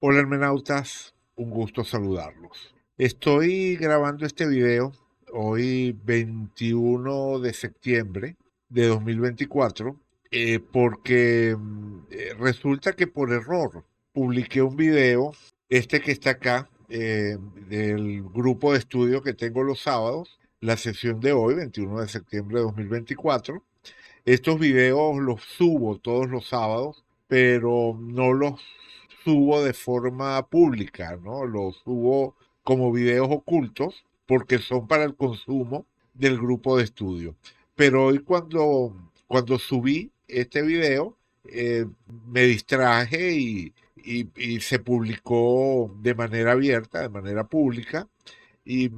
Hola hermenautas, un gusto saludarlos. Estoy grabando este video hoy 21 de septiembre de 2024 porque resulta que por error publiqué un video, este que está acá, del grupo de estudio que tengo los sábados, la sesión de hoy, 21 de septiembre de 2024. Estos videos los subo todos los sábados, pero no los subo de forma pública, ¿no? Los subo como videos ocultos porque son para el consumo del grupo de estudio. Pero hoy cuando subí este video, me distraje y se publicó de manera abierta, de manera pública, y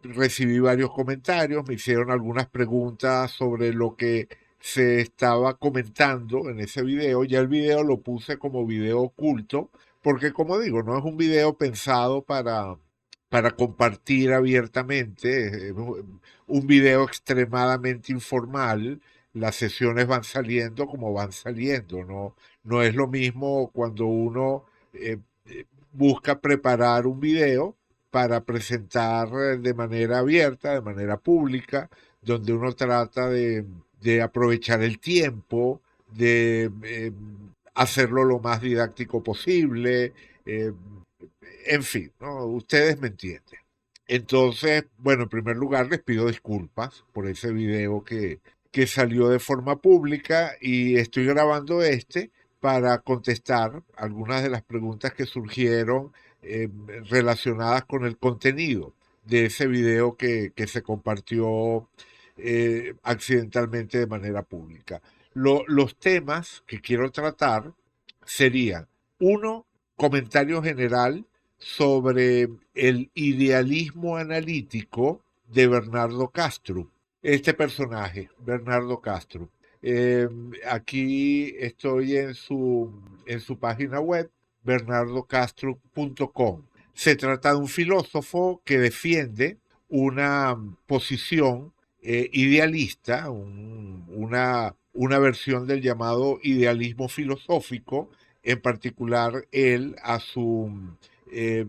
recibí varios comentarios, me hicieron algunas preguntas sobre lo que se estaba comentando en ese video. Ya el video lo puse como video oculto, porque como digo, no es un video pensado para compartir abiertamente, es un video extremadamente informal. Las sesiones van saliendo como van saliendo, no es lo mismo cuando uno busca preparar un video para presentar de manera abierta, de manera pública, donde uno trata de aprovechar el tiempo, de hacerlo lo más didáctico posible, eh, en fin, ¿no? Ustedes me entienden. Entonces, bueno, en primer lugar les pido disculpas por ese video que salió de forma pública y estoy grabando este para contestar algunas de las preguntas que surgieron eh, relacionadas con el contenido de ese video que se compartió accidentalmente de manera pública. Los temas que quiero tratar serían, uno, comentario general sobre el idealismo analítico de Bernardo Castro. Este personaje, Bernardo Castro. Eh, Aquí estoy en su página web, bernardocastro.com. Se trata de un filósofo que defiende una posición idealista, una versión del llamado idealismo filosófico. En particular, él a su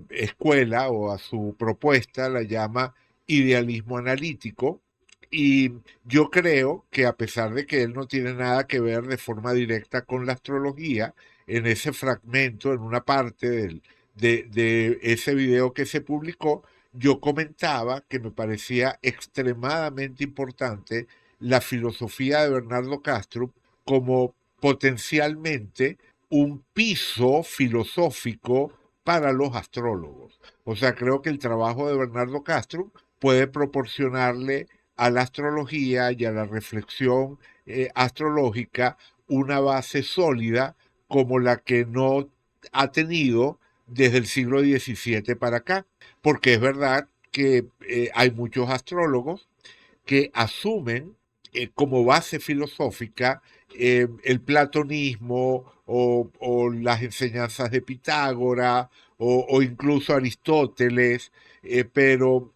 escuela o a su propuesta la llama idealismo analítico. Y yo creo que a pesar de que él no tiene nada que ver de forma directa con la astrología, en ese fragmento, en una parte de ese video que se publicó, yo comentaba que me parecía extremadamente importante la filosofía de Bernardo Castro como potencialmente un piso filosófico para los astrólogos. O sea, creo que el trabajo de Bernardo Castro puede proporcionarle a la astrología y a la reflexión astrológica una base sólida como la que no ha tenido desde el siglo XVII para acá, porque es verdad que hay muchos astrólogos que asumen como base filosófica el platonismo o las enseñanzas de Pitágoras o incluso Aristóteles, pero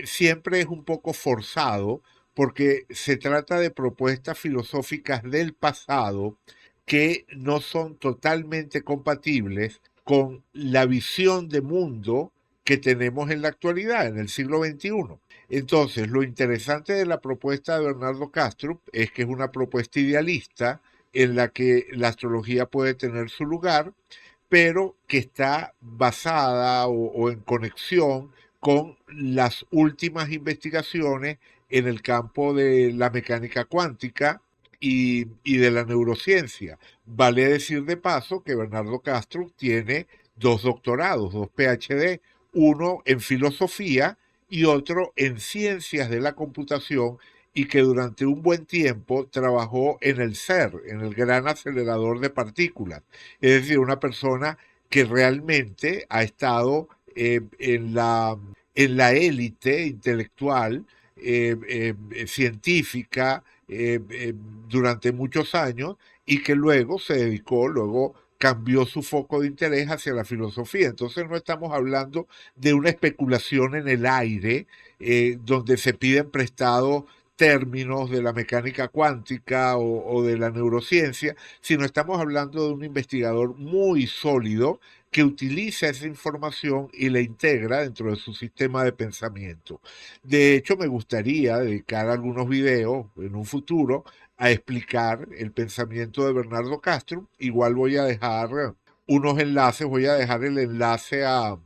siempre es un poco forzado porque se trata de propuestas filosóficas del pasado que no son totalmente compatibles con la visión de mundo que tenemos en la actualidad, en el siglo XXI. Entonces, lo interesante de la propuesta de Bernardo Castro es que es una propuesta idealista en la que la astrología puede tener su lugar, pero que está basada o en conexión con las últimas investigaciones en el campo de la mecánica cuántica y de la neurociencia. Vale decir de paso que Bernardo Castro tiene dos doctorados, dos PhD, uno en filosofía y otro en ciencias de la computación, y que durante un buen tiempo trabajó en el CER, en el Gran Acelerador de Partículas. Es decir, una persona que realmente ha estado en la élite intelectual, científica, durante muchos años y que luego se dedicó, luego cambió su foco de interés hacia la filosofía. Entonces no estamos hablando de una especulación en el aire donde se piden prestados términos de la mecánica cuántica o de la neurociencia, sino estamos hablando de un investigador muy sólido que utiliza esa información y la integra dentro de su sistema de pensamiento. De hecho, me gustaría dedicar algunos videos en un futuro a explicar el pensamiento de Bernardo Castro. Igual voy a dejar unos enlaces, voy a dejar el enlace a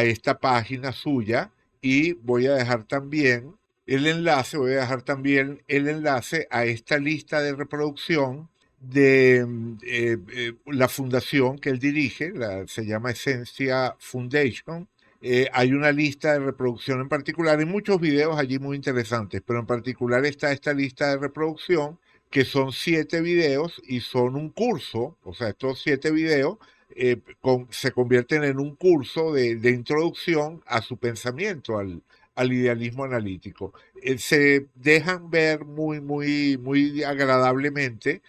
esta página suya y voy a dejar también el enlace a esta lista de reproducción de la fundación que él dirige, se llama Esencia Foundation. Hay una lista de reproducción en particular, hay muchos videos allí muy interesantes, pero en particular está esta lista de reproducción que son 7 videos y son un curso, o sea, estos 7 videos se convierten en un curso de introducción a su pensamiento, al idealismo analítico. Se dejan ver muy agradablemente.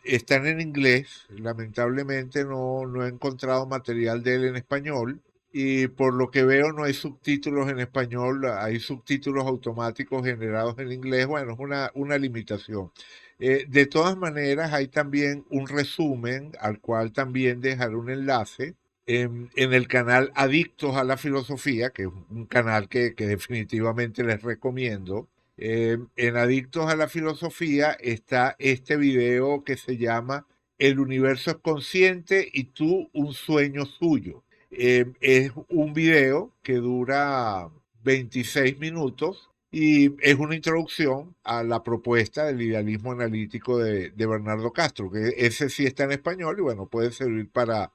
Están en inglés, lamentablemente no he encontrado material de él en español y por lo que veo no hay subtítulos en español, hay subtítulos automáticos generados en inglés. Bueno, es una limitación. De todas maneras, hay también un resumen al cual también dejaré un enlace en el canal Adictos a la Filosofía, que es un canal que definitivamente les recomiendo. En Adictos a la Filosofía está este video que se llama El universo es consciente y tú un sueño suyo. Es un video que dura 26 minutos y es una introducción a la propuesta del idealismo analítico de Bernardo Castro, que ese sí está en español y bueno, puede servir para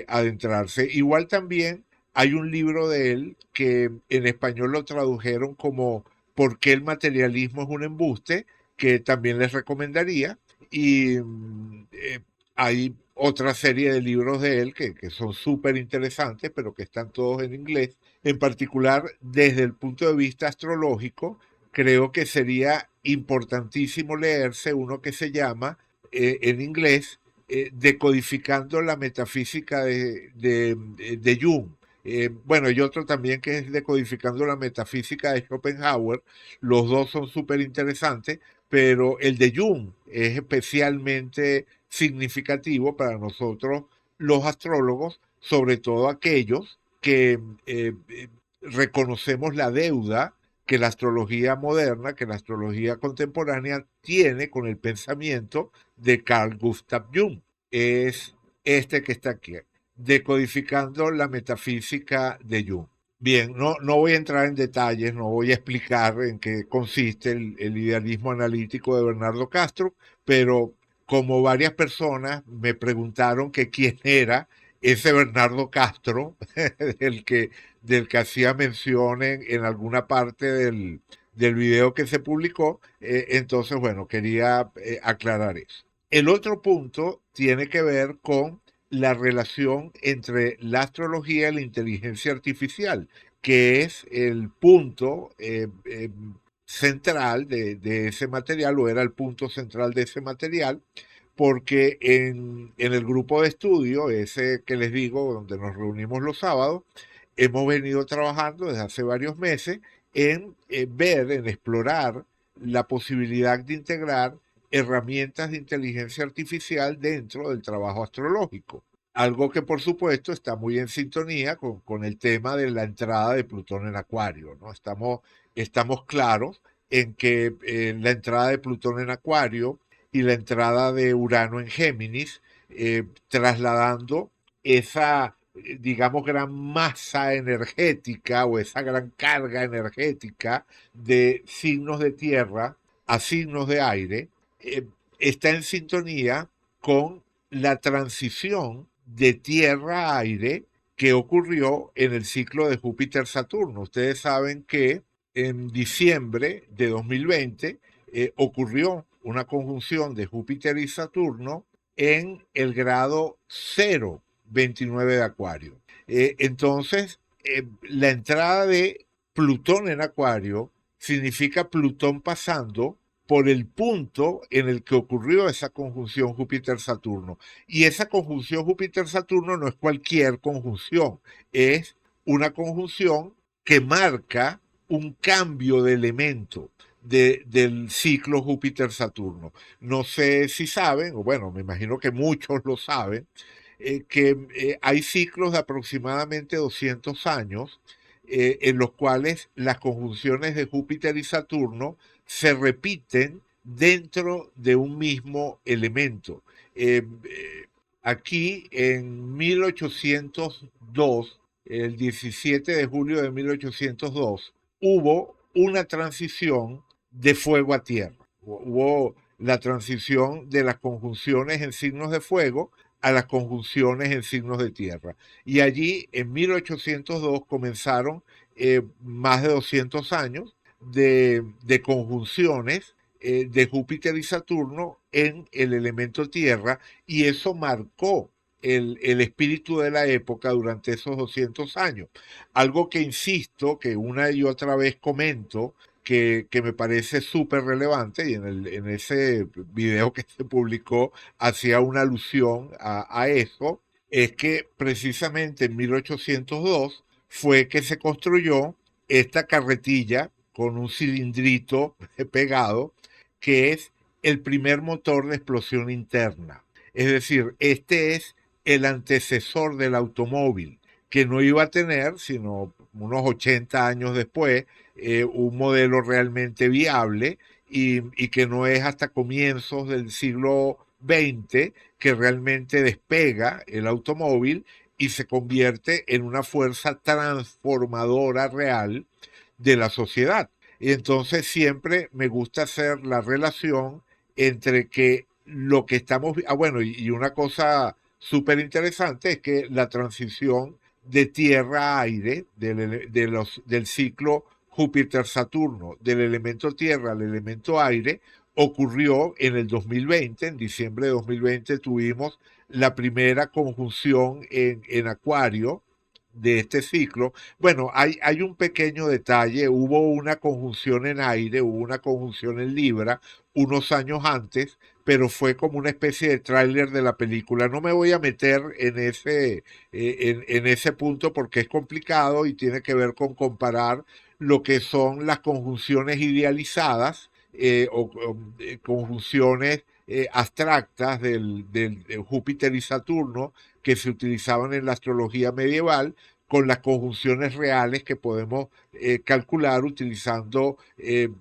adentrarse. Igual también hay un libro de él que en español lo tradujeron como ¿Por qué el materialismo es un embuste?, que también les recomendaría. Y hay otra serie de libros de él que son súper interesantes, pero que están todos en inglés. En particular, desde el punto de vista astrológico, creo que sería importantísimo leerse uno que se llama, en inglés, Decodificando la metafísica de Jung. Bueno, y otro también que es Decodificando la metafísica de Schopenhauer. Los dos son súper interesantes, pero el de Jung es especialmente significativo para nosotros los astrólogos, sobre todo aquellos que reconocemos la deuda que la astrología moderna, que la astrología contemporánea tiene con el pensamiento de Carl Gustav Jung. Es este que está aquí, Decodificando la metafísica de Jung. Bien, no voy a entrar en detalles, no voy a explicar en qué consiste el idealismo analítico de Bernardo Castro, pero como varias personas me preguntaron que quién era ese Bernardo Castro, del que, del que hacía mención en alguna parte del video que se publicó, entonces, bueno, quería aclarar eso. El otro punto tiene que ver con la relación entre la astrología y la inteligencia artificial, que es el punto central de ese material, o era el punto central de ese material, porque en el grupo de estudio, ese que les digo, donde nos reunimos los sábados, hemos venido trabajando desde hace varios meses en explorar la posibilidad de integrar herramientas de inteligencia artificial dentro del trabajo astrológico. Algo que por supuesto está muy en sintonía con el tema de la entrada de Plutón en Acuario, ¿no? Estamos claros en que la entrada de Plutón en Acuario y la entrada de Urano en Géminis, trasladando esa, digamos, gran masa energética o esa gran carga energética de signos de tierra a signos de aire, está en sintonía con la transición de tierra a aire que ocurrió en el ciclo de Júpiter-Saturno. Ustedes saben que en diciembre de 2020 ocurrió una conjunción de Júpiter y Saturno en el grado 0,29 de Acuario. Entonces, la entrada de Plutón en Acuario significa Plutón pasando por el punto en el que ocurrió esa conjunción Júpiter-Saturno. Y esa conjunción Júpiter-Saturno no es cualquier conjunción, es una conjunción que marca un cambio de elemento. del ciclo Júpiter-Saturno. No sé si saben, o bueno, me imagino que muchos lo saben, que hay ciclos de aproximadamente 200 años en los cuales las conjunciones de Júpiter y Saturno se repiten dentro de un mismo elemento. Aquí en 1802, el 17 de julio de 1802, hubo una transición de fuego a tierra. Hubo la transición de las conjunciones en signos de fuego a las conjunciones en signos de tierra. Y allí, en 1802, comenzaron más de 200 años de conjunciones de Júpiter y Saturno en el elemento tierra, y eso marcó el espíritu de la época durante esos 200 años. Algo que insisto, que una y otra vez comento, que me parece súper relevante, y en ese video que se publicó hacía una alusión a eso, es que precisamente en 1802 fue que se construyó esta carretilla con un cilindrito pegado, que es el primer motor de explosión interna. Es decir, este es el antecesor del automóvil, que no iba a tener, sino unos 80 años después, un modelo realmente viable, y que no es hasta comienzos del siglo XX que realmente despega el automóvil y se convierte en una fuerza transformadora real de la sociedad. Y entonces siempre me gusta hacer la relación entre que lo que estamos... Ah, bueno, y una cosa súper interesante es que la transición de tierra a aire del ciclo Júpiter-Saturno, del elemento tierra al elemento aire, ocurrió en el 2020. En diciembre de 2020 tuvimos la primera conjunción en Acuario de este ciclo. Bueno, hay un pequeño detalle: hubo una conjunción en aire, hubo una conjunción en Libra unos años antes, pero fue como una especie de tráiler de la película. No me voy a meter en ese punto porque es complicado y tiene que ver con comparar lo que son las conjunciones idealizadas o conjunciones abstractas de Júpiter y Saturno que se utilizaban en la astrología medieval, con las conjunciones reales que podemos calcular utilizando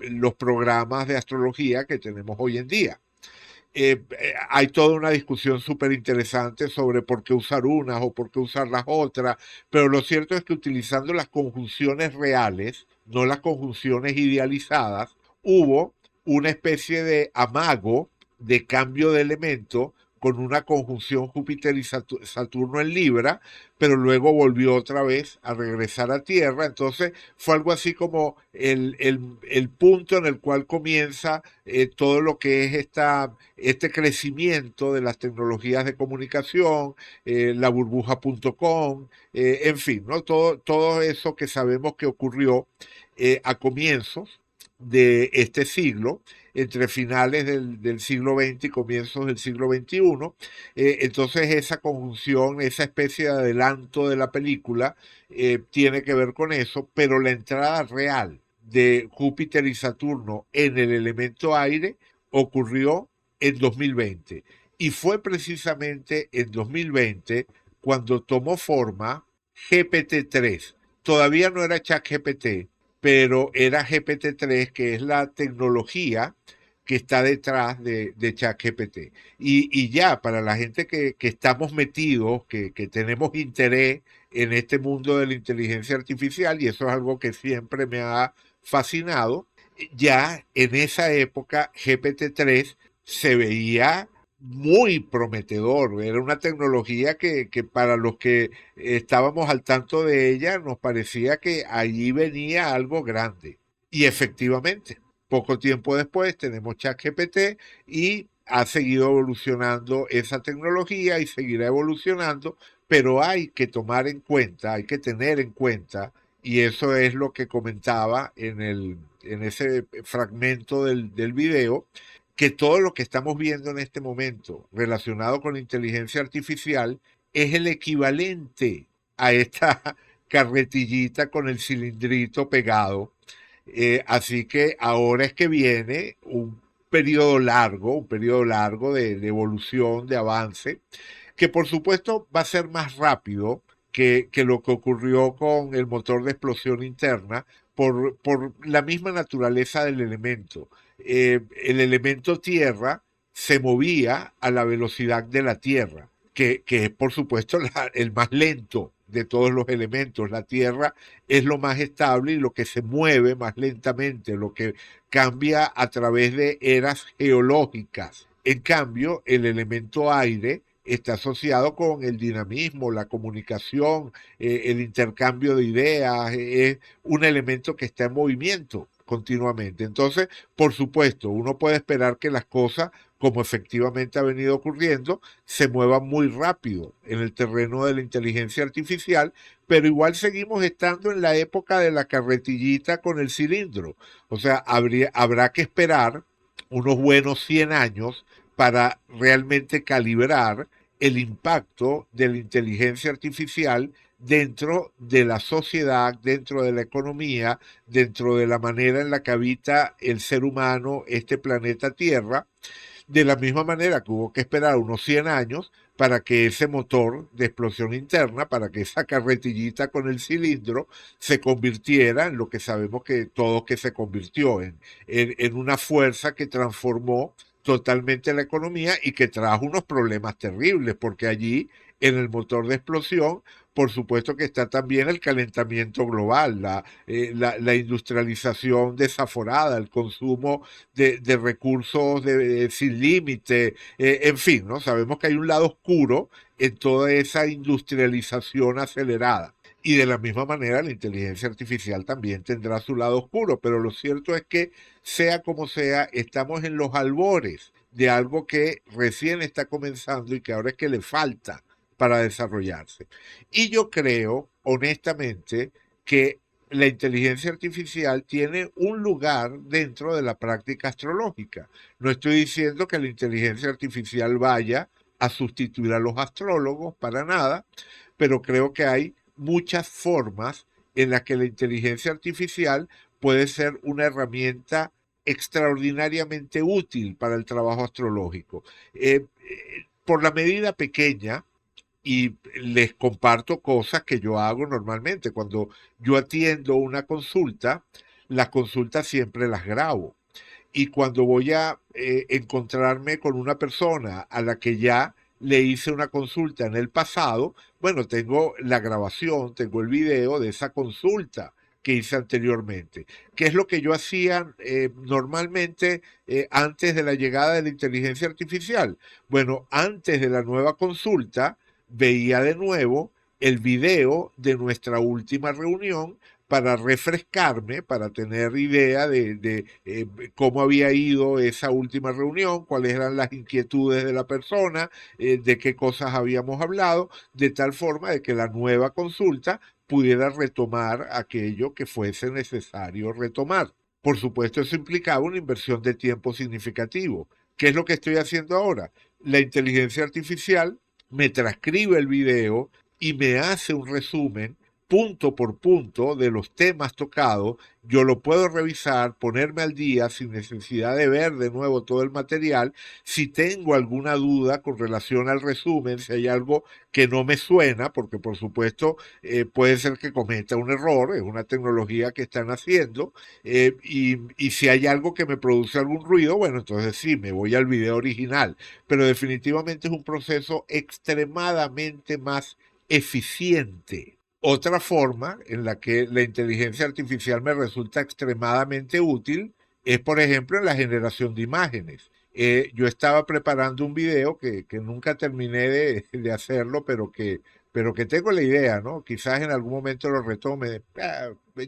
los programas de astrología que tenemos hoy en día. Hay toda una discusión súper interesante sobre por qué usar unas o por qué usar las otras, pero lo cierto es que utilizando las conjunciones reales, no las conjunciones idealizadas, hubo una especie de amago de cambio de elemento con una conjunción Júpiter y Saturno en Libra, pero luego volvió otra vez a regresar a Tierra. Entonces fue algo así como el punto en el cual comienza todo lo que es este crecimiento de las tecnologías de comunicación, la burbuja.com, en fin, ¿no? Todo eso que sabemos que ocurrió a comienzos de este siglo, entre finales del siglo XX y comienzos del siglo XXI. Entonces esa conjunción, esa especie de adelanto de la película, tiene que ver con eso, pero la entrada real de Júpiter y Saturno en el elemento aire ocurrió en 2020. Y fue precisamente en 2020 cuando tomó forma GPT-3. Todavía no era ChatGPT, pero era GPT-3, que es la tecnología que está detrás de ChatGPT. Y ya, para la gente que estamos metidos, que tenemos interés en este mundo de la inteligencia artificial, y eso es algo que siempre me ha fascinado, ya en esa época GPT-3 se veía muy prometedor. Era una tecnología que para los que estábamos al tanto de ella nos parecía que allí venía algo grande. Y efectivamente, poco tiempo después tenemos ChatGPT y ha seguido evolucionando esa tecnología y seguirá evolucionando, pero hay que tomar en cuenta, hay que tener en cuenta, y eso es lo que comentaba en ese fragmento del video, que todo lo que estamos viendo en este momento relacionado con la inteligencia artificial es el equivalente a esta carretillita con el cilindrito pegado, Así que ahora es que viene un periodo largo de evolución, de avance, que por supuesto va a ser más rápido que lo que ocurrió con el motor de explosión interna por la misma naturaleza del elemento. El elemento tierra se movía a la velocidad de la Tierra, que es por supuesto el más lento de todos los elementos. La Tierra es lo más estable y lo que se mueve más lentamente, lo que cambia a través de eras geológicas. En cambio, el elemento aire está asociado con el dinamismo, la comunicación, el intercambio de ideas, es un elemento que está en movimiento continuamente. Entonces, por supuesto, uno puede esperar que las cosas, como efectivamente ha venido ocurriendo, se muevan muy rápido en el terreno de la inteligencia artificial, pero igual seguimos estando en la época de la carretillita con el cilindro. O sea, habrá que esperar unos buenos 100 años para realmente calibrar el impacto de la inteligencia artificial dentro de la sociedad, dentro de la economía, dentro de la manera en la que habita el ser humano este planeta Tierra, de la misma manera que hubo que esperar unos 100 años para que ese motor de explosión interna, para que esa carretillita con el cilindro se convirtiera en lo que sabemos que todo que se convirtió, en una fuerza que transformó totalmente la economía y que trajo unos problemas terribles, porque allí en el motor de explosión, por supuesto que está también el calentamiento global, la industrialización desaforada, el consumo de recursos sin límite, en fin, ¿no? Sabemos que hay un lado oscuro en toda esa industrialización acelerada. Y de la misma manera la inteligencia artificial también tendrá su lado oscuro, pero lo cierto es que sea como sea, estamos en los albores de algo que recién está comenzando y que ahora es que le falta para desarrollarse. Y yo creo, honestamente, que la inteligencia artificial tiene un lugar dentro de la práctica astrológica. No estoy diciendo que la inteligencia artificial vaya a sustituir a los astrólogos para nada, pero creo que hay muchas formas en las que la inteligencia artificial puede ser una herramienta extraordinariamente útil para el trabajo astrológico. Por la medida pequeña, y les comparto cosas que yo hago normalmente. Cuando yo atiendo una consulta, las consultas siempre las grabo. Y cuando voy a encontrarme con una persona a la que ya le hice una consulta en el pasado, bueno, tengo la grabación, tengo el video de esa consulta que hice anteriormente. ¿Qué es lo que yo hacía normalmente antes de la llegada de la inteligencia artificial? Bueno, antes de la nueva consulta, veía de nuevo el video de nuestra última reunión para refrescarme, para tener idea de cómo había ido esa última reunión, cuáles eran las inquietudes de la persona, de qué cosas habíamos hablado, de tal forma de que la nueva consulta pudiera retomar aquello que fuese necesario retomar. Por supuesto, eso implicaba una inversión de tiempo significativo. ¿Qué es lo que estoy haciendo ahora? La inteligencia artificial me transcribe el video y me hace un resumen punto por punto de los temas tocados. Yo lo puedo revisar, ponerme al día sin necesidad de ver de nuevo todo el material. Si tengo alguna duda con relación al resumen, si hay algo que no me suena, porque por supuesto puede ser que cometa un error, es una tecnología que están haciendo, y si hay algo que me produce algún ruido, bueno, entonces sí, me voy al video original, pero definitivamente es un proceso extremadamente más eficiente. Otra forma en la que la inteligencia artificial me resulta extremadamente útil es, por ejemplo, en la generación de imágenes. Yo estaba preparando un video que nunca terminé de hacerlo, pero que tengo la idea, ¿no? Quizás en algún momento lo retome.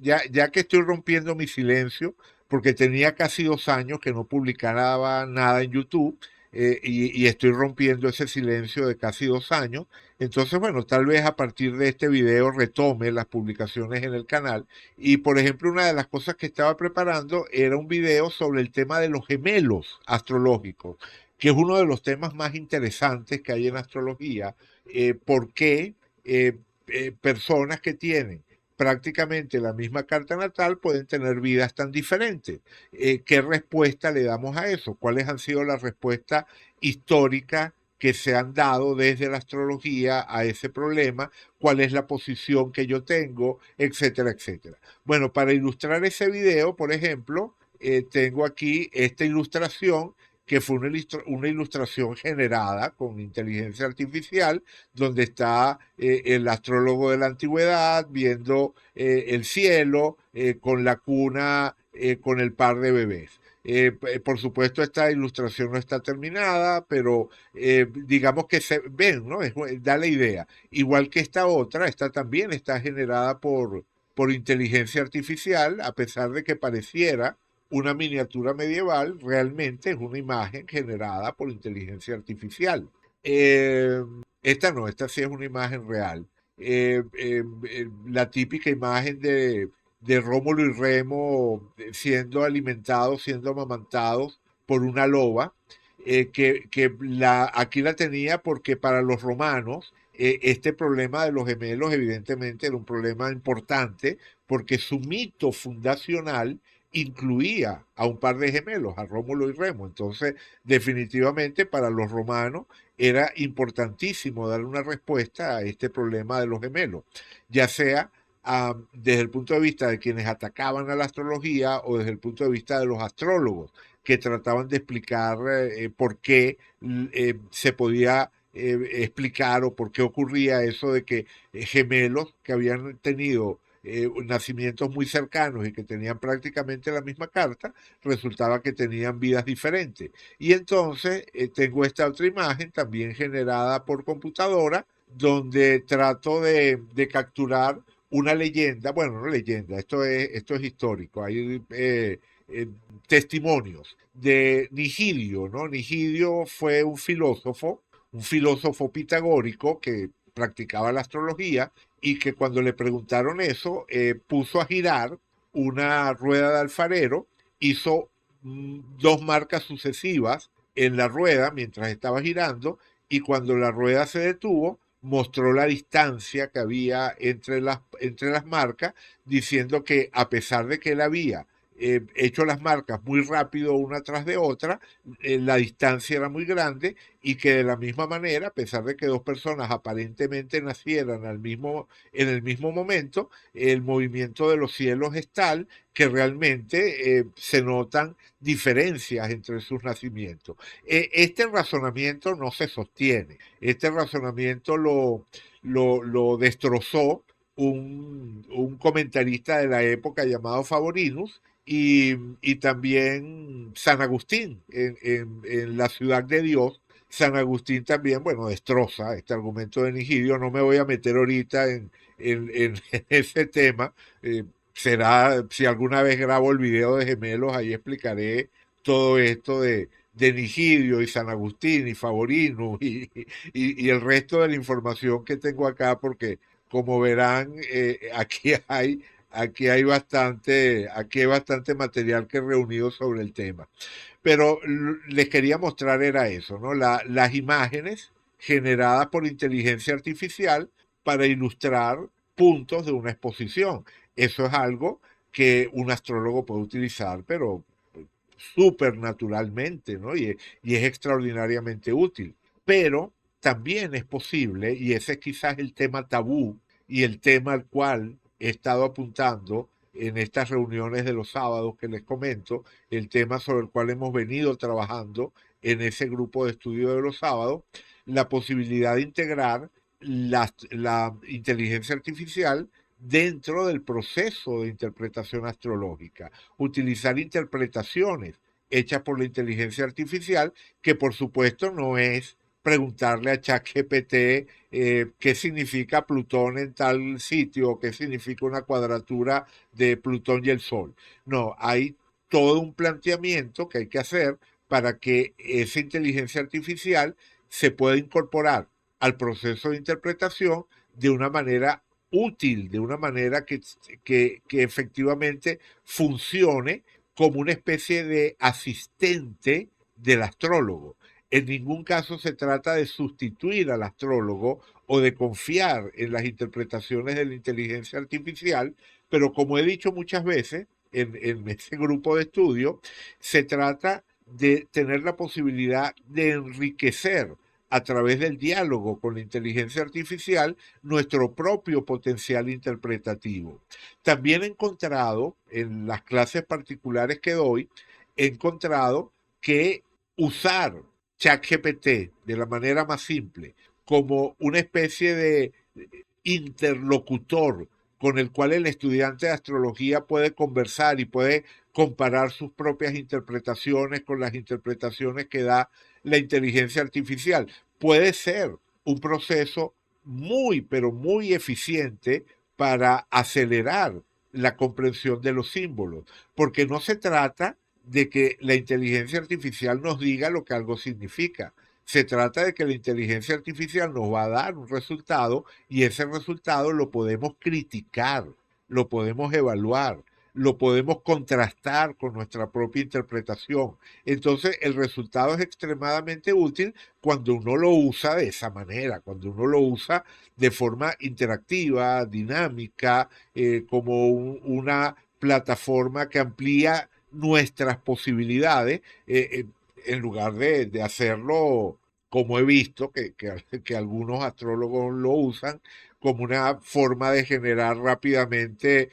Ya que estoy rompiendo mi silencio, porque tenía casi 2 años que no publicaba nada en YouTube, y estoy rompiendo ese silencio de casi 2 años. Entonces, bueno, tal vez a partir de este video retome las publicaciones en el canal. Y, por ejemplo, una de las cosas que estaba preparando era un video sobre el tema de los gemelos astrológicos, que es uno de los temas más interesantes que hay en astrología. ¿Por qué personas que tienen prácticamente la misma carta natal pueden tener vidas tan diferentes. ¿Qué respuesta le damos a eso? ¿Cuáles han sido las respuestas históricas que se han dado desde la astrología a ese problema? ¿Cuál es la posición que yo tengo? Etcétera, etcétera. Bueno, para ilustrar ese video, por ejemplo, tengo aquí esta ilustración que fue una ilustración generada con inteligencia artificial, donde está el astrólogo de la antigüedad viendo el cielo con la cuna, con el par de bebés. Por supuesto, esta ilustración no está terminada, pero digamos que se ven, ¿no? Da la idea. Igual que esta también está generada por inteligencia artificial, a pesar de que pareciera una miniatura medieval, realmente es una imagen generada por inteligencia artificial. Esta no, esta sí es una imagen real. La típica imagen de Rómulo y Remo siendo alimentados, siendo amamantados por una loba, aquí la tenía porque para los romanos este problema de los gemelos evidentemente era un problema importante porque su mito fundacional incluía a un par de gemelos, a Rómulo y Remo. Entonces, definitivamente para los romanos era importantísimo dar una respuesta a este problema de los gemelos, ya sea desde el punto de vista de quienes atacaban a la astrología o desde el punto de vista de los astrólogos, que trataban de explicar por qué se podía explicar o por qué ocurría eso de que gemelos que habían tenido nacimientos muy cercanos y que tenían prácticamente la misma carta, resultaba que tenían vidas diferentes. Y entonces tengo esta otra imagen también generada por computadora, donde trato de capturar una leyenda, bueno, no leyenda, esto es histórico, hay testimonios de Nigidio, ¿no? Nigidio fue un filósofo pitagórico que practicaba la astrología y que cuando le preguntaron eso, puso a girar una rueda de alfarero, hizo dos marcas sucesivas en la rueda mientras estaba girando y cuando la rueda se detuvo, mostró la distancia que había entre las marcas, diciendo que a pesar de que él había hecho las marcas muy rápido una tras de otra, la distancia era muy grande y que de la misma manera, a pesar de que dos personas aparentemente nacieran en el mismo momento, el movimiento de los cielos es tal que realmente se notan diferencias entre sus nacimientos. Este razonamiento no se sostiene. Este razonamiento lo destrozó un comentarista de la época llamado Favorinus, y también San Agustín en La Ciudad de Dios. San Agustín también, bueno, destroza este argumento de Nigidio. No me voy a meter ahorita en ese tema. Será, si alguna vez grabo el video de gemelos, ahí explicaré todo esto de Nigidio y San Agustín y Favorino y el resto de la información que tengo acá, porque como verán, aquí hay bastante material que he reunido sobre el tema. Pero les quería mostrar era eso, ¿no? Las imágenes generadas por inteligencia artificial para ilustrar puntos de una exposición. Eso es algo que un astrólogo puede utilizar, pero súper naturalmente, ¿no? Y es extraordinariamente útil. Pero también es posible, y ese es quizás el tema tabú y el tema al cual he estado apuntando en estas reuniones de los sábados que les comento, el tema sobre el cual hemos venido trabajando en ese grupo de estudio de los sábados, la posibilidad de integrar la inteligencia artificial dentro del proceso de interpretación astrológica, utilizar interpretaciones hechas por la inteligencia artificial, que por supuesto no es preguntarle a ChatGPT qué significa Plutón en tal sitio o qué significa una cuadratura de Plutón y el Sol. No, hay todo un planteamiento que hay que hacer para que esa inteligencia artificial se pueda incorporar al proceso de interpretación de una manera útil, de una manera que efectivamente funcione como una especie de asistente del astrólogo. En ningún caso se trata de sustituir al astrólogo o de confiar en las interpretaciones de la inteligencia artificial, pero como he dicho muchas veces en este grupo de estudio, se trata de tener la posibilidad de enriquecer a través del diálogo con la inteligencia artificial nuestro propio potencial interpretativo. También he encontrado, en las clases particulares que doy, he encontrado que usar ChatGPT de la manera más simple como una especie de interlocutor con el cual el estudiante de astrología puede conversar y puede comparar sus propias interpretaciones con las interpretaciones que da la inteligencia artificial. Puede ser un proceso muy, pero muy eficiente para acelerar la comprensión de los símbolos, porque no se trata de que la inteligencia artificial nos diga lo que algo significa. Se trata de que la inteligencia artificial nos va a dar un resultado y ese resultado lo podemos criticar, lo podemos evaluar, lo podemos contrastar con nuestra propia interpretación. Entonces el resultado es extremadamente útil cuando uno lo usa de esa manera, cuando uno lo usa de forma interactiva, dinámica, como una plataforma que amplía nuestras posibilidades, en lugar de hacerlo como he visto que algunos astrólogos lo usan como una forma de generar rápidamente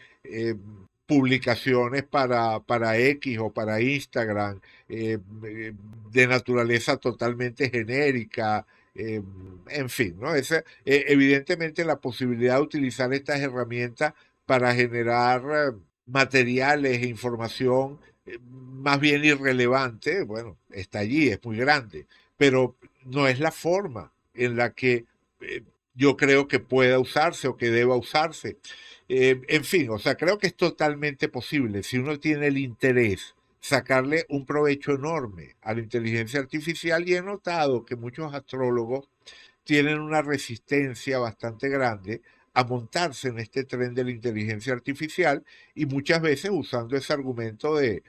publicaciones para X o para Instagram, de naturaleza totalmente genérica, eh, en fin, ¿no? Evidentemente la posibilidad de utilizar estas herramientas para generar materiales e información más bien irrelevante, bueno, está allí, es muy grande, pero no es la forma en la que yo creo que pueda usarse o que deba usarse. En fin, o sea, creo que es totalmente posible, si uno tiene el interés, sacarle un provecho enorme a la inteligencia artificial y he notado que muchos astrólogos tienen una resistencia bastante grande a montarse en este tren de la inteligencia artificial y muchas veces usando ese argumento de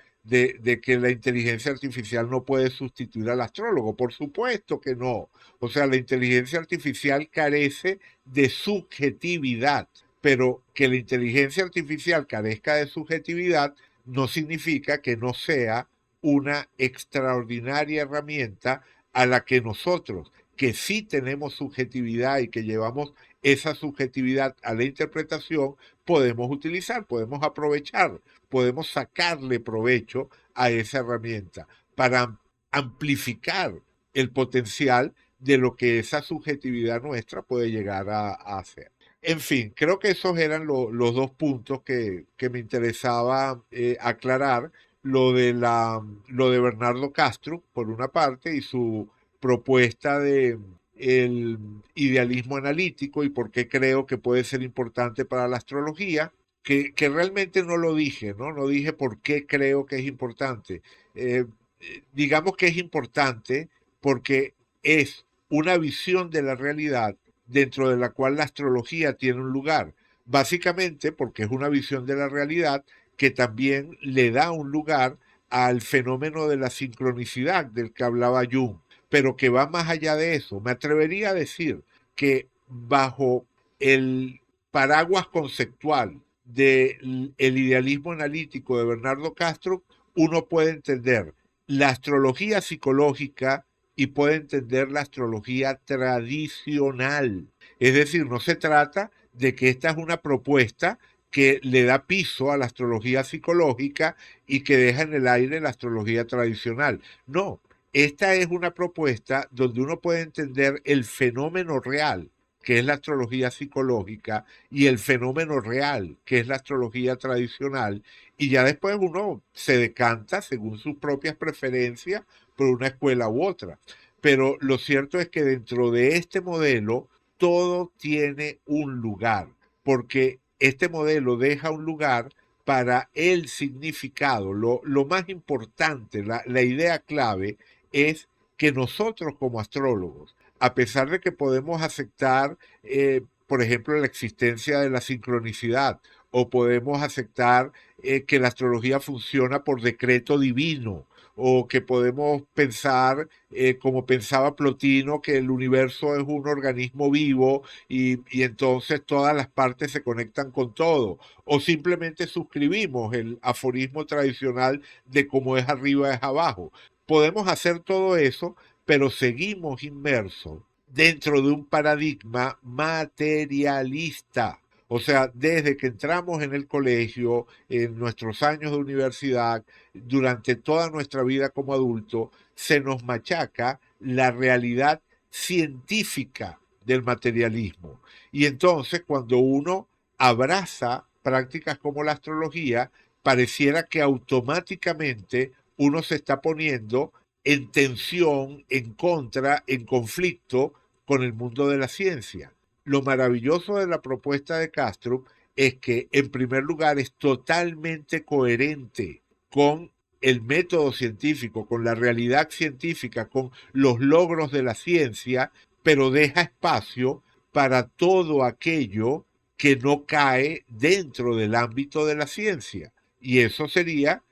que la inteligencia artificial no puede sustituir al astrólogo. Por supuesto que no. O sea, la inteligencia artificial carece de subjetividad, pero que la inteligencia artificial carezca de subjetividad no significa que no sea una extraordinaria herramienta a la que nosotros, que sí tenemos subjetividad y que llevamos esa subjetividad a la interpretación, podemos utilizar, podemos aprovechar, podemos sacarle provecho a esa herramienta para amplificar el potencial de lo que esa subjetividad nuestra puede llegar a hacer. En fin, creo que esos eran los dos puntos que me interesaba aclarar. Lo de Bernardo Castro, por una parte, y su propuesta de el idealismo analítico y por qué creo que puede ser importante para la astrología, que realmente no lo dije, ¿no? No dije por qué creo que es importante. Eh, digamos que es importante porque es una visión de la realidad dentro de la cual la astrología tiene un lugar. Básicamente porque es una visión de la realidad que también le da un lugar al fenómeno de la sincronicidad del que hablaba Jung, pero que va más allá de eso. Me atrevería a decir que bajo el paraguas conceptual del idealismo analítico de Bernardo Castro, uno puede entender la astrología psicológica y puede entender la astrología tradicional. Es decir, no se trata de que esta es una propuesta que le da piso a la astrología psicológica y que deja en el aire la astrología tradicional. No, esta es una propuesta donde uno puede entender el fenómeno real, que es la astrología psicológica, y el fenómeno real, que es la astrología tradicional, y ya después uno se decanta según sus propias preferencias por una escuela u otra. Pero lo cierto es que dentro de este modelo todo tiene un lugar, porque este modelo deja un lugar para el significado. Lo más importante, la idea clave es que nosotros como astrólogos, a pesar de que podemos aceptar, por ejemplo, la existencia de la sincronicidad, o podemos aceptar que la astrología funciona por decreto divino, o que podemos pensar, como pensaba Plotino, que el universo es un organismo vivo y entonces todas las partes se conectan con todo, o simplemente suscribimos el aforismo tradicional de como es arriba es abajo. Podemos hacer todo eso, pero seguimos inmersos dentro de un paradigma materialista. O sea, desde que entramos en el colegio, en nuestros años de universidad, durante toda nuestra vida como adulto, se nos machaca la realidad científica del materialismo. Y entonces, cuando uno abraza prácticas como la astrología, pareciera que automáticamente uno se está poniendo en tensión, en contra, en conflicto con el mundo de la ciencia. Lo maravilloso de la propuesta de Castro es que, en primer lugar, es totalmente coherente con el método científico, con la realidad científica, con los logros de la ciencia, pero deja espacio para todo aquello que no cae dentro del ámbito de la ciencia. Y eso sería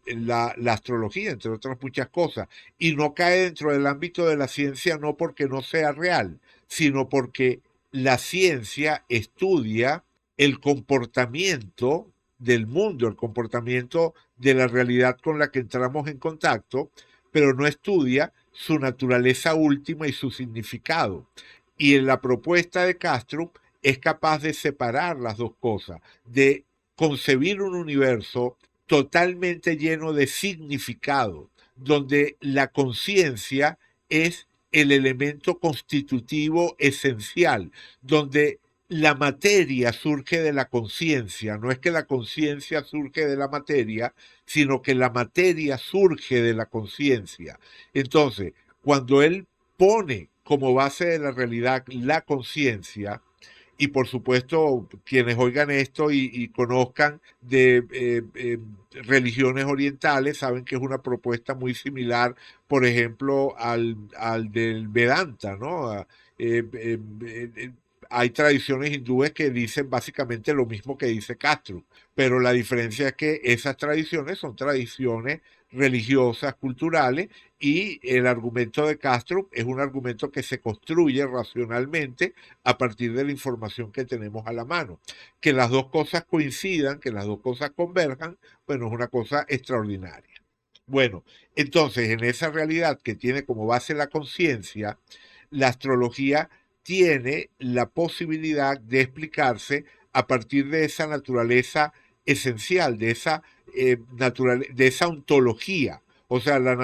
la astrología, entre otras muchas cosas. Y no cae dentro del ámbito de la ciencia no porque no sea real, sino porque la ciencia estudia el comportamiento del mundo, el comportamiento de la realidad con la que entramos en contacto, pero no estudia su naturaleza última y su significado. Y en la propuesta de Castro es capaz de separar las dos cosas, de concebir un universo totalmente lleno de significado, donde la conciencia es el elemento constitutivo esencial, donde la materia surge de la conciencia, no es que la conciencia surge de la materia, sino que la materia surge de la conciencia. Entonces, cuando él pone como base de la realidad la conciencia, y por supuesto quienes oigan esto y conozcan de religiones orientales saben que es una propuesta muy similar, por ejemplo, al del Vedanta, ¿no? Hay tradiciones hindúes que dicen básicamente lo mismo que dice Castro, pero la diferencia es que esas tradiciones son tradiciones religiosas, culturales, y el argumento de Castro es un argumento que se construye racionalmente a partir de la información que tenemos a la mano. Que las dos cosas coincidan, que las dos cosas converjan, bueno, es una cosa extraordinaria. Bueno, entonces en esa realidad que tiene como base la conciencia, la astrología tiene la posibilidad de explicarse a partir de esa naturaleza esencial, de esa ontología. O sea, la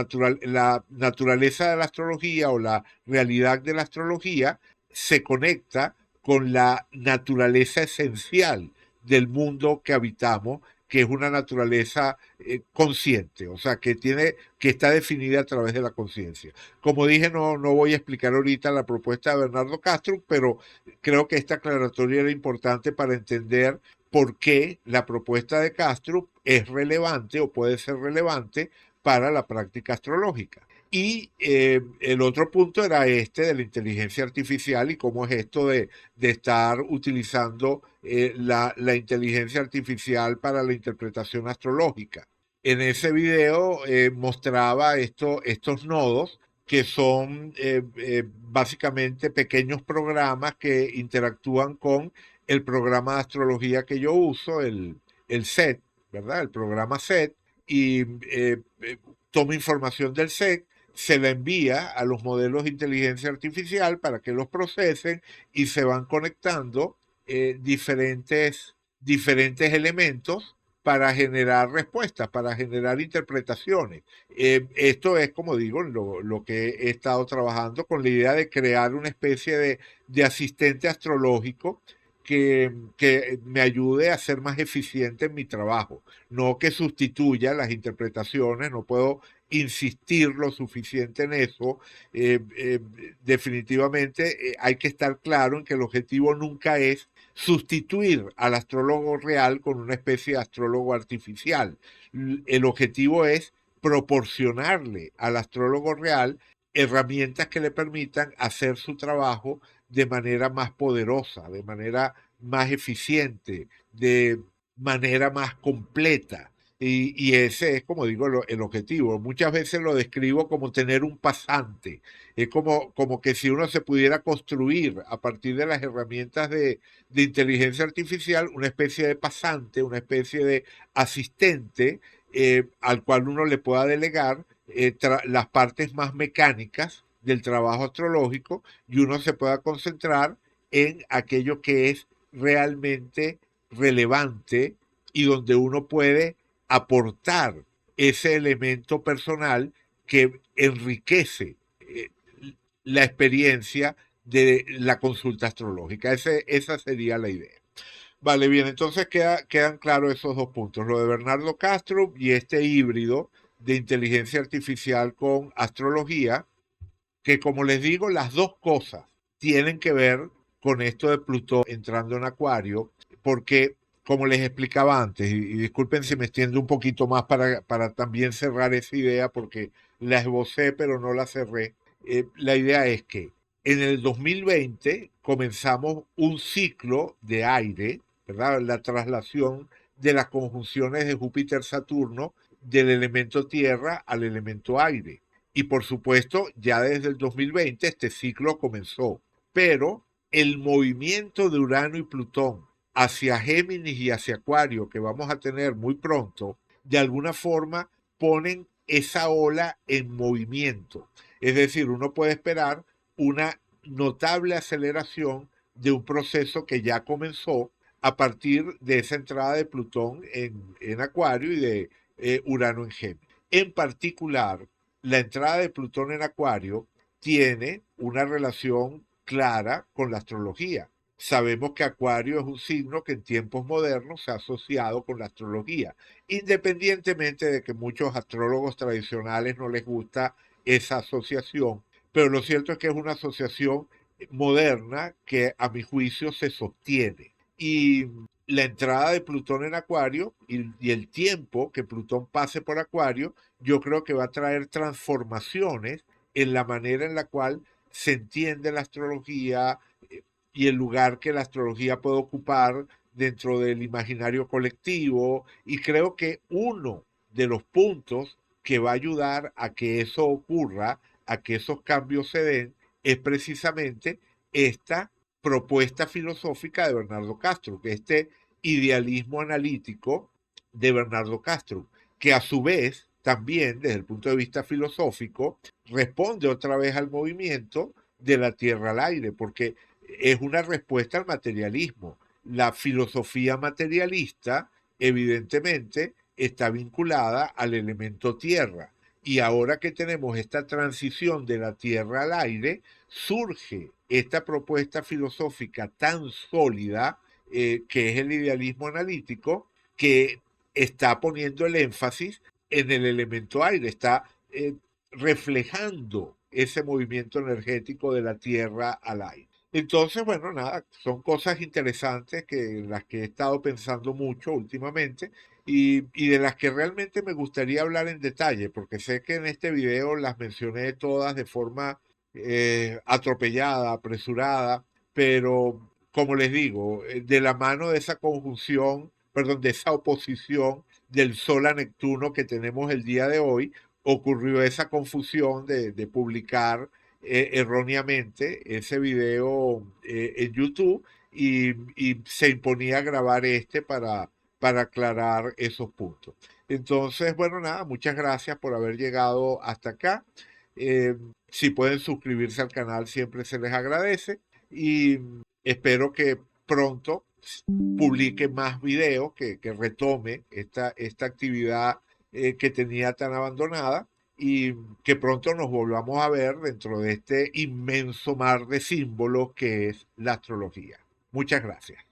naturaleza de la astrología o la realidad de la astrología se conecta con la naturaleza esencial del mundo que habitamos, que es una naturaleza consciente, o sea, que está definida a través de la conciencia. Como dije, no voy a explicar ahorita la propuesta de Bernardo Castro, pero creo que esta aclaratoria era importante para entender por qué la propuesta de Castro es relevante o puede ser relevante para la práctica astrológica. Y el otro punto era este de la inteligencia artificial y cómo es esto de estar utilizando la inteligencia artificial para la interpretación astrológica. En ese video mostraba estos nodos que son básicamente pequeños programas que interactúan con el programa de astrología que yo uso, el SET, ¿verdad? El programa SET, y toma información del SET, se la envía a los modelos de inteligencia artificial para que los procesen y se van conectando diferentes elementos para generar respuestas, para generar interpretaciones. Esto es, como digo, lo que he estado trabajando con la idea de crear una especie de asistente astrológico que me ayude a ser más eficiente en mi trabajo, no que sustituya las interpretaciones, no puedo insistir lo suficiente en eso. Definitivamente hay que estar claro en que el objetivo nunca es sustituir al astrólogo real con una especie de astrólogo artificial. El objetivo es proporcionarle al astrólogo real herramientas que le permitan hacer su trabajo de manera más poderosa, de manera más eficiente, de manera más completa. Y ese es, como digo, el objetivo. Muchas veces lo describo como tener un pasante. Es como que si uno se pudiera construir a partir de las herramientas de inteligencia artificial una especie de pasante, una especie de asistente al cual uno le pueda delegar las partes más mecánicas del trabajo astrológico y uno se pueda concentrar en aquello que es realmente relevante y donde uno puede aportar ese elemento personal que enriquece la experiencia de la consulta astrológica. Esa sería la idea. Vale, bien, entonces quedan claros esos dos puntos, lo de Bernardo Castro y este híbrido de inteligencia artificial con astrología, que como les digo, las dos cosas tienen que ver con esto de Plutón entrando en Acuario, porque como les explicaba antes, y disculpen si me extiendo un poquito más para también cerrar esa idea, porque la esbocé pero no la cerré, la idea es que en el 2020 comenzamos un ciclo de aire, ¿verdad? La traslación de las conjunciones de Júpiter-Saturno del elemento tierra al elemento aire. Y por supuesto, ya desde el 2020 este ciclo comenzó. Pero el movimiento de Urano y Plutón hacia Géminis y hacia Acuario, que vamos a tener muy pronto, de alguna forma ponen esa ola en movimiento. Es decir, uno puede esperar una notable aceleración de un proceso que ya comenzó a partir de esa entrada de Plutón en Acuario y de Urano en Géminis. En particular, la entrada de Plutón en Acuario tiene una relación clara con la astrología. Sabemos que Acuario es un signo que en tiempos modernos se ha asociado con la astrología, independientemente de que muchos astrólogos tradicionales no les gusta esa asociación, pero lo cierto es que es una asociación moderna que a mi juicio se sostiene. Y la entrada de Plutón en Acuario y el tiempo que Plutón pase por Acuario, yo creo que va a traer transformaciones en la manera en la cual se entiende la astrología y el lugar que la astrología puede ocupar dentro del imaginario colectivo. Y creo que uno de los puntos que va a ayudar a que eso ocurra, a que esos cambios se den, es precisamente esta propuesta filosófica de Bernardo Castro, que este idealismo analítico de Bernardo Castro, que a su vez también desde el punto de vista filosófico responde otra vez al movimiento de la tierra al aire, porque es una respuesta al materialismo. La filosofía materialista evidentemente está vinculada al elemento tierra. Y ahora que tenemos esta transición de la tierra al aire, surge esta propuesta filosófica tan sólida que es el idealismo analítico, que está poniendo el énfasis en el elemento aire, está reflejando ese movimiento energético de la tierra al aire. Entonces, bueno, nada, son cosas interesantes que las que he estado pensando mucho últimamente y de las que realmente me gustaría hablar en detalle, porque sé que en este video las mencioné todas de forma atropellada, apresurada, pero como les digo, de la mano de esa conjunción, perdón, de esa oposición del Sol a Neptuno que tenemos el día de hoy, ocurrió esa confusión de publicar erróneamente ese video en YouTube y se imponía grabar este para aclarar esos puntos. Entonces, bueno, nada, muchas gracias por haber llegado hasta acá. Si pueden suscribirse al canal, siempre se les agradece y espero que pronto publique más videos, que retome esta actividad que tenía tan abandonada y que pronto nos volvamos a ver dentro de este inmenso mar de símbolos que es la astrología. Muchas gracias.